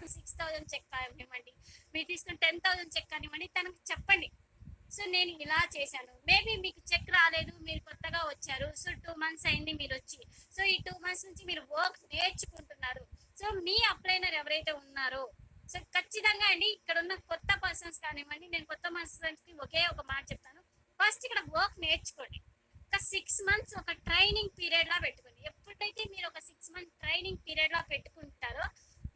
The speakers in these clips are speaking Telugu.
తీసుకున్న 6,000 చెక్ కానివ్వండి, మీరు తీసుకున్న 10,000 చెక్ కానివ్వండి, తనకు చెప్పండి. సో నేను ఇలా చేశాను, మేబీ మీకు చెక్ రాలేదు, మీరు కొత్తగా వచ్చారు, సో 2 మంత్స్ అయింది మీరు వచ్చి, సో ఈ 2 మంత్స్ నుంచి మీరు వర్క్ నేర్చుకుంటున్నారు. సో మీ అప్లైనర్ ఎవరైతే ఉన్నారో, సో ఖచ్చితంగా అండి ఇక్కడ ఉన్న కొత్త పర్సన్స్ కానివ్వండి, నేను కొత్త పర్సన్స్ కి ఒకే ఒక మాట చెప్తాను, ఫస్ట్ ఇక్కడ వర్క్ నేర్చుకోండి. ఒక 6 మంత్స్ ఒక ట్రైనింగ్ పీరియడ్ లా పెట్టుకోండి. ఎప్పుడైతే మీరు ఒక 6 మంత్ ట్రైనింగ్ పీరియడ్ లా పెట్టుకుంటారో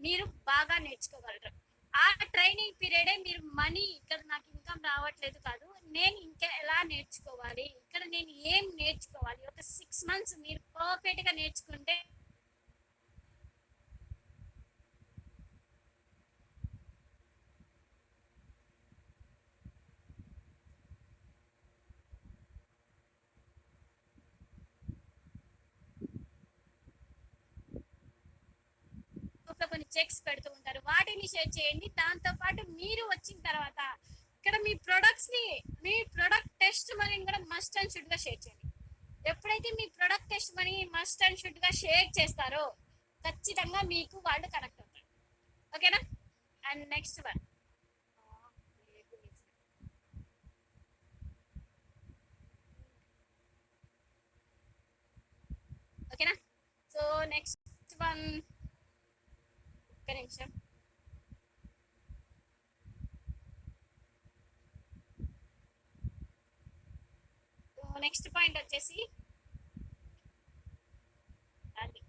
మీరు బాగా నేర్చుకోగలరు. ఆ ట్రైనింగ్ పీరియడే మీరు మనీ, ఇక్కడ నాకు ఇన్కమ్ రావట్లేదు కాదు, నేను ఇంకా ఎలా నేర్చుకోవాలి, ఇక్కడ నేను ఏం నేర్చుకోవాలి, ఒక 6 మంత్స్ మీరు పర్ఫెక్ట్ గా నేర్చుకుంటే కొన్ని చెక్స్ పెడుతూ ఉంటారు, వాటిని షేర్ చేయండి. దాంతో పాటు మీరు వచ్చిన తర్వాత ఇక్కడ మీ ప్రొడక్ట్ టెస్ట్ మనీని కూడా మస్ట్ అండ్ షుడ్ గా షేర్ చేయండి. ఎప్పుడైతే మీ product test money must and should గా షేర్ చేస్తారో ఖచ్చితంగా మీకు వాళ్ళు కనెక్ట్ అవుతారు. ఓకేనా? అండ్ నెక్స్ట్ వన్, ఓకేనా? సో నెక్స్ట్ వన్, ఒక్క నిమిషం. నెక్స్ట్ పాయింట్ వచ్చేసి అది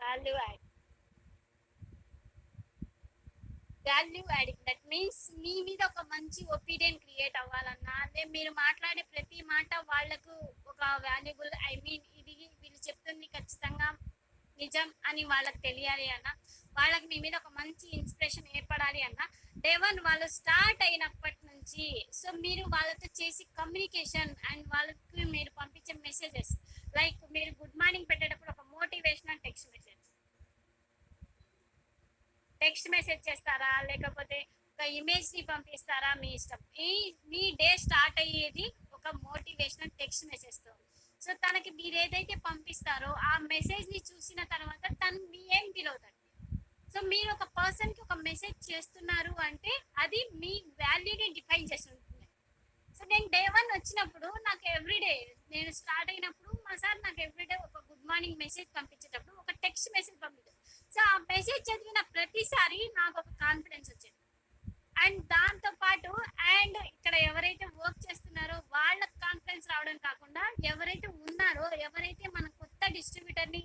value add. Value adding that means మీ మీద ఒక మంచి ఒపీనియన్ క్రియేట్ అవ్వాలన్నా, అదే మీరు మాట్లాడే ప్రతి మాట వాళ్ళకు ఒక వాల్యుబుల్, ఐ మీన్ ఇది వీళ్ళు చెప్తుంది ఖచ్చితంగా నిజం అని వాళ్ళకి తెలియాలి అన్న, వాళ్ళకి మీ మీద ఒక మంచి ఇన్స్పిరేషన్ ఏర్పడాలి అన్న, డే వన్ వాళ్ళు స్టార్ట్ అయినప్పటి నుంచి సో మీరు వాళ్ళతో చేసి కమ్యూనికేషన్ అండ్ వాళ్ళకి మీరు పంపించే మెసేజెస్, లైక్ మీరు గుడ్ మార్నింగ్ పెట్టేటప్పుడు ఒక మోటివేషనల్ టెక్స్ట్ మెసేజ్ చేస్తారా, లేకపోతే ఒక ఇమేజ్ ని పంపిస్తారా, మీ ఇష్టం. మీ డే స్టార్ట్ అయ్యేది ఒక మోటివేషనల్ టెక్స్ట్ మెసేజ్ తో. సో తనకి మీరు ఏదైతే పంపిస్తారో ఆ మెసేజ్ ని చూసిన తర్వాత తను మీ ఏం ఫీల్ అవుతాడు. సో మీరు ఒక పర్సన్ కి ఒక మెసేజ్ చేస్తున్నారు అంటే అది మీ వాల్యూని డిఫైన్ చేసి ఉంటుంది. సో నేను డే వన్ వచ్చినప్పుడు నాకు ఎవ్రీడే, నేను స్టార్ట్ అయినప్పుడు మా సార్ నాకు ఎవ్రీడే ఒక గుడ్ మార్నింగ్ మెసేజ్ పంపించేటప్పుడు ఒక టెక్స్ట్ మెసేజ్ పంపించారు. సో ఆ మెసేజ్ చదివిన ప్రతిసారి నాకు ఒక కాన్ఫిడెన్స్ వచ్చింది. అండ్ దాంతో పాటు అండ్ ఇక్కడ ఎవరైతే వర్క్ చేస్తున్నారో వాళ్ళకి కాన్ఫిడెన్స్ రావడం కాకుండా, ఎవరైతే ఉన్నారో, ఎవరైతే మన కొత్త డిస్ట్రిబ్యూటర్ ని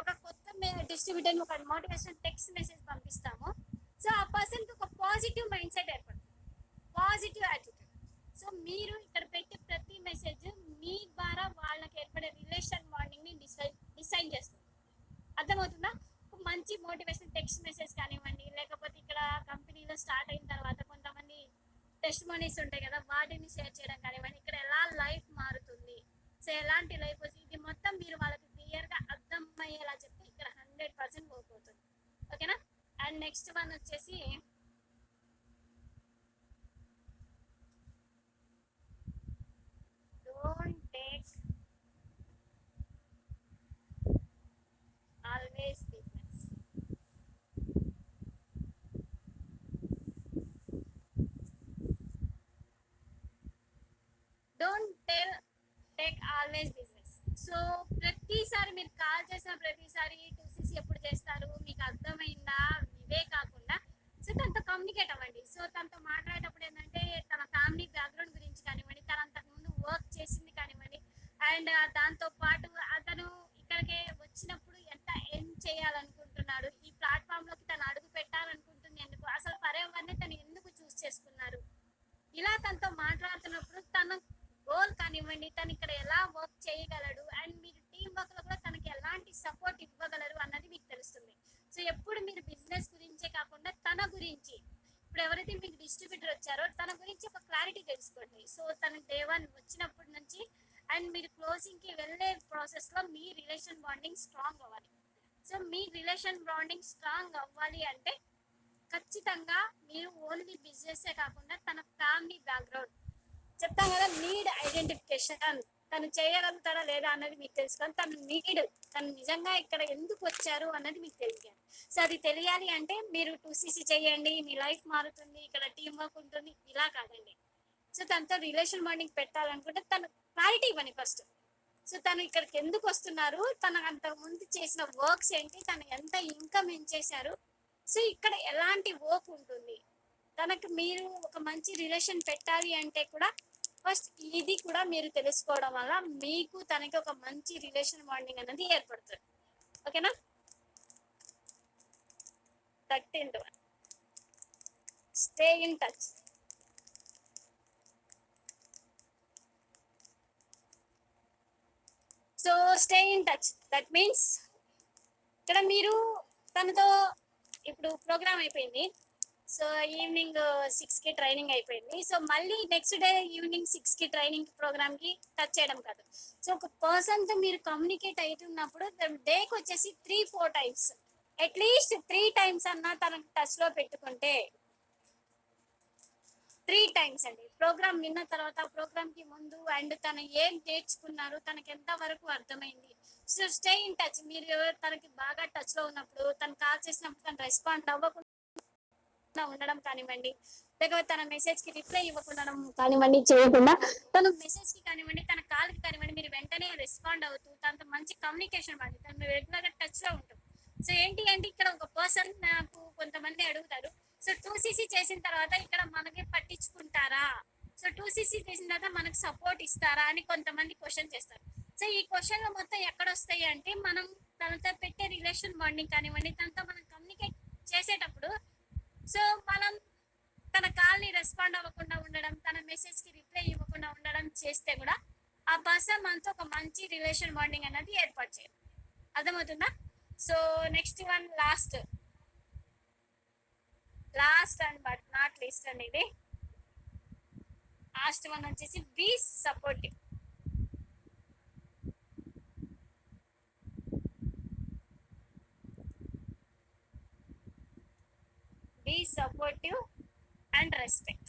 ఒక మోటివేషన్ టెక్స్ట్ మెసేజ్ పంపిస్తామో, సో ఆ పర్సన్ కి ఒక పాజిటివ్ మైండ్ సెట్ ఏర్పడుతుంది, పాజిటివ్ యాటిట్యూడ్. సో మీరు ఇక్కడ పెట్టే ప్రతి మెసేజ్ మీ ద్వారా వాళ్ళకి ఏర్పడే రిలేషన్ బాండింగ్ ని డిసైన్ చేస్తుంది. అర్థమవుతుందా? మంచి మోటివేషన్ టెక్స్ట్ మెసేజ్ కానివ్వండి, లేకపోతే ఇక్కడ కంపెనీలో స్టార్ట్ అయిన తర్వాత కొంతమంది టెస్ట్ మనీస్ ఉంటాయి కదా, వాటిని షేర్ చేయడం కానివ్వండి, ఇక్కడ ఎలా లైఫ్ మారుతుంది, సో ఎలాంటి లైఫ్ వస్తుంది, ఇది మొత్తం మీరు వాళ్ళకి క్లియర్ గా అర్థం అయ్యేలా చెప్తే ఇక్కడ 100% వర్క్ అవుతుంది. ఓకేనా? అండ్ నెక్స్ట్ వన్ వచ్చేసి don't take always business. Don't take always business. So ప్రతిసారి మీరు కాల్ చేసిన ప్రతిసారి 2cc ఎప్పుడు చేస్తారు, మీకు అర్థమైందా, ఇవే కాకుండా సో తనతో కమ్యూనికేట్ అవ్వండి. సో తనతో మాట్లాడేటప్పుడు ఏంటంటే తన ఫ్యామిలీ బ్యాక్గ్రౌండ్ గురించి కానివ్వండి, తన అంతకుముందు వర్క్ చేసింది కానివ్వండి, అండ్ దాంతో పాటు అతను ఇక్కడికి వచ్చినప్పుడు ఎంత ఎర్న్ చేయాలనుకుంటున్నాడు, ఈ ప్లాట్ఫామ్ లోకి తను అడుగు పెట్టాలనుకుంటుంది ఎందుకు, అసలు పర్యావరణాన్ని తను ఎందుకు చూస్ చేసుకున్నారు, ఇలా తనతో మాట్లాడుతున్నప్పుడు తన గోల్ కానివ్వండి, తను ఇక్కడ ఎలా వర్క్ చేయగలడు అండ్ మీరు టీం వర్క్ లో కూడా తనకి ఎలాంటి సపోర్ట్ ఇవ్వగలరు అన్నది మీకు తెలుస్తుంది. సో ఎప్పుడు మీరు బిజినెస్ గురించే కాకుండా తన గురించి, ఇప్పుడు ఎవరైతే మీకు డిస్ట్రిబ్యూటర్ వచ్చారో తన గురించి ఒక క్లారిటీ తెలుసుకోండి. సో తన డే వన్ వచ్చినప్పటి నుంచి అండ్ మీరు క్లోజింగ్ కి వెళ్ళే ప్రాసెస్ లో మీ రిలేషన్ బాండింగ్ స్ట్రాంగ్ అవ్వాలి. సో మీ రిలేషన్ బాండింగ్ స్ట్రాంగ్ అవ్వాలి అంటే ఖచ్చితంగా మీరు ఓన్లీ బిజినెస్ కాకుండా తన ఫ్యామిలీ బ్యాక్గ్రౌండ్, చెప్తాం కదా, నీడ్ ఐడెంటిఫికేషన్. తను చేయగలుగుతారా లేదా అన్నది మీకు తెలుసు, కానీ తను నీడ్, తను నిజంగా ఇక్కడ ఎందుకు వచ్చారు అన్నది మీకు తెలియాలి. సో అది తెలియాలి అంటే మీరు 2CC చేయండి, మీ లైఫ్ మారుతుంది, ఇక్కడ టీం వర్క్ ఉంటుంది, ఇలా కాదండి. సో తనతో రిలేషన్ బాండింగ్ పెట్టాలనుకుంటే తను క్లారిటీ ఇవ్వండి ఫస్ట్. సో తను ఇక్కడికి ఎందుకు వస్తున్నారు, తన అంతకు ముందు చేసిన వర్క్స్ ఏంటి, తను ఎంత ఇన్కమ్ ఏం చేశారు, సో ఇక్కడ ఎలాంటి వర్క్ ఉంటుంది, తనకు మీరు ఒక మంచి రిలేషన్ పెట్టాలి అంటే కూడా ఫస్ట్ ఇది కూడా మీరు తెలుసుకోవడం వల్ల మీకు తనకి ఒక మంచి రిలేషన్ బాండింగ్ అనేది ఏర్పడుతుంది. ఓకేనా? 13th one, stay in touch. So stay in touch that means ఇక్కడ మీరు తనతో ఇప్పుడు ప్రోగ్రామ్ అయిపోయింది, సో ఈవినింగ్ 6కి ట్రైనింగ్ అయిపోయింది, సో మళ్ళీ నెక్స్ట్ డే ఈవినింగ్ 6కి ట్రైనింగ్ ప్రోగ్రామ్ కి టచ్ చేయడం కాదు. సో ఒక పర్సన్ తో మీరు కమ్యూనికేట్ అవుతున్నప్పుడు డేకి వచ్చేసి 3-4 టైమ్స్, అట్లీస్ట్ 3 టైమ్స్ అన్నా తనకు టచ్ లో పెట్టుకుంటే, 3 టైమ్స్ అండి. ప్రోగ్రామ్ విన్న తర్వాత, ప్రోగ్రామ్ కి ముందు, అండ్ తను ఏం నేర్చుకున్నారు, తనకి ఎంత వరకు అర్థమైంది. So stay in touch. మీరు తనకి బాగా టచ్ లో ఉన్నప్పుడు, తను కాల్ చేసినప్పుడు తను రెస్పాండ్ అవ్వకుండా ఉండడం కానివ్వండి, లేకపోతే తన మెసేజ్ కి రిప్లై ఇవ్వకుండా కానివ్వండి, చేయకుండా తన మెసేజ్ కి కానివ్వండి, తన కాల్ కి కానివ్వండి, మీరు వెంటనే రెస్పాండ్ అవుతూ తనతో మంచి కమ్యూనికేషన్ వాడి తను రెగ్యులర్ గా టచ్ లో ఉంటాం. సో ఏంటి అంటే ఇక్కడ ఒక పర్సన్, నాకు కొంతమంది అడుగుతారు, సో 2CC చేసిన తర్వాత ఇక్కడ మనకి పట్టించుకుంటారా, సో 2CC చేసిన తర్వాత మనకు సపోర్ట్ ఇస్తారా అని కొంతమంది క్వశ్చన్ చేస్తారు. సో ఈ క్వశ్చన్ మొత్తం ఎక్కడ వస్తాయి అంటే, మనం తనతో పెట్టే రిలేషన్ బాండింగ్ కానివ్వండి, తనతో మనం కమ్యూనికేట్ చేసేటప్పుడు, సో మనం తన కాల్ ని రెస్పాండ్ అవ్వకుండా ఉండడం, తన మెసేజ్ కి రిప్లై ఇవ్వకుండా ఉండడం చేస్తే కూడా ఆ పర్సన్ మనతో ఒక మంచి రిలేషన్ బాండింగ్ అనేది ఏర్పాటు చేయాలి. అర్థమవుతుందా? So next one, last and but not least అండి, ఇది లాస్ట్ వన్ వచ్చేసి be supportive. Be supportive and respect.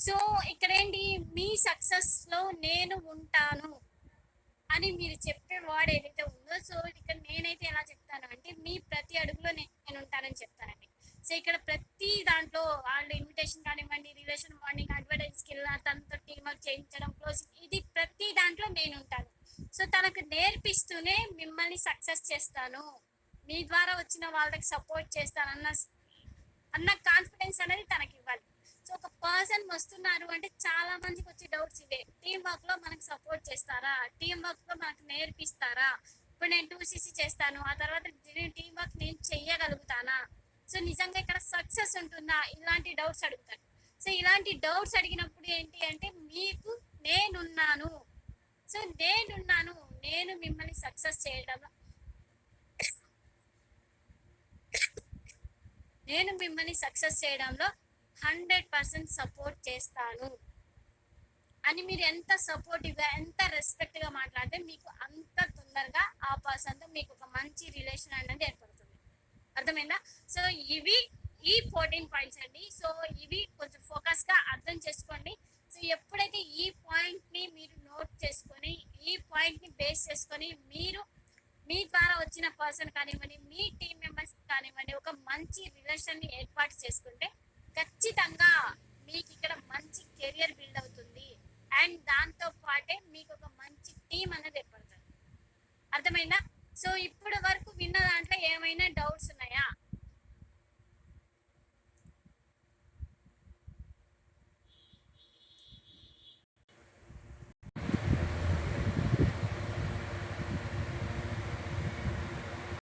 So ఇక్కడ ఏంటి, మీ సక్సెస్ లో నేను ఉంటాను అని మీరు చెప్పే వర్డ్ ఏదైతే ఉందో, సో ఇక్కడ నేనైతే ఎలా చెప్తాను అంటే, మీ ప్రతి అడుగులో నేను ఉంటానని చెప్తానండి. సో ఇక్కడ ప్రతి దాంట్లో వాళ్ళ ఇన్విటేషన్ కానివ్వండి, రిలేషన్ బాండింగ్, అడ్వర్టైజ్ స్కిల్, తనతో టీమ్ వర్క్ చేయించడం, క్లోజింగ్, ఇది ప్రతి దాంట్లో నేను ఉంటాను. సో తనకు నేర్పిస్తూనే మిమ్మల్ని సక్సెస్ చేస్తాను, మీ ద్వారా వచ్చిన వాళ్ళకి సపోర్ట్ చేస్తాను అన్న కాన్ఫిడెన్స్ అనేది తనకి ఇవ్వాలి. సో ఒక పర్సన్ వస్తున్నారు అంటే చాలా మందికి వచ్చే డౌట్స్ ఇవే, టీం వర్క్ లో మనకు సపోర్ట్ చేస్తారా, టీం వర్క్ లో మనకు నేర్పిస్తారా, ఇప్పుడు నేను 2CC చేస్తాను, ఆ తర్వాత టీం వర్క్ నేను చెయ్యగలుగుతానా, సో నిజంగా ఇక్కడ సక్సెస్ ఉంటుందా, ఇలాంటి డౌట్స్ అడుగుతారు. సో ఇలాంటి డౌట్స్ అడిగినప్పుడు ఏంటి అంటే, మీకు నేనున్నాను, సో నేను మిమ్మల్ని సక్సెస్ చేయడంలో, నేను మిమ్మల్ని సక్సెస్ చేయడంలో 100% సపోర్ట్ చేస్తాను అని మీరు ఎంత సపోర్టివ్గా, ఎంత రెస్పెక్ట్ గా మాట్లాడితే మీకు అంత తొందరగా ఆ పర్సన్ తో మీకు ఒక మంచి రిలేషన్ అనేది ఏర్పడుతుంది. అర్థమైందా? సో ఇవి ఈ 14 పాయింట్స్ అండి. సో ఇవి కొంచెం ఫోకస్ గా అర్థం చేసుకోండి. సో ఎప్పుడైతే ఈ పాయింట్ ని మీరు నోట్ చేసుకొని, ఈ పాయింట్ ని బేస్ చేసుకొని, మీరు మీ ద్వారా వచ్చిన పర్సన్ కానివ్వండి, మీ టీం మెంబర్స్ కానివ్వండి, ఒక మంచి రిలేషన్ ని ఏర్పాటు చేసుకుంటే ఖచ్చితంగా మీకు ఇక్కడ మంచి కెరియర్ బిల్డ్ అవుతుంది, అండ్ దాంతో పాటే మీకు ఒక మంచి టీం అనేది ఏర్పడుతుంది. అర్థమైందా?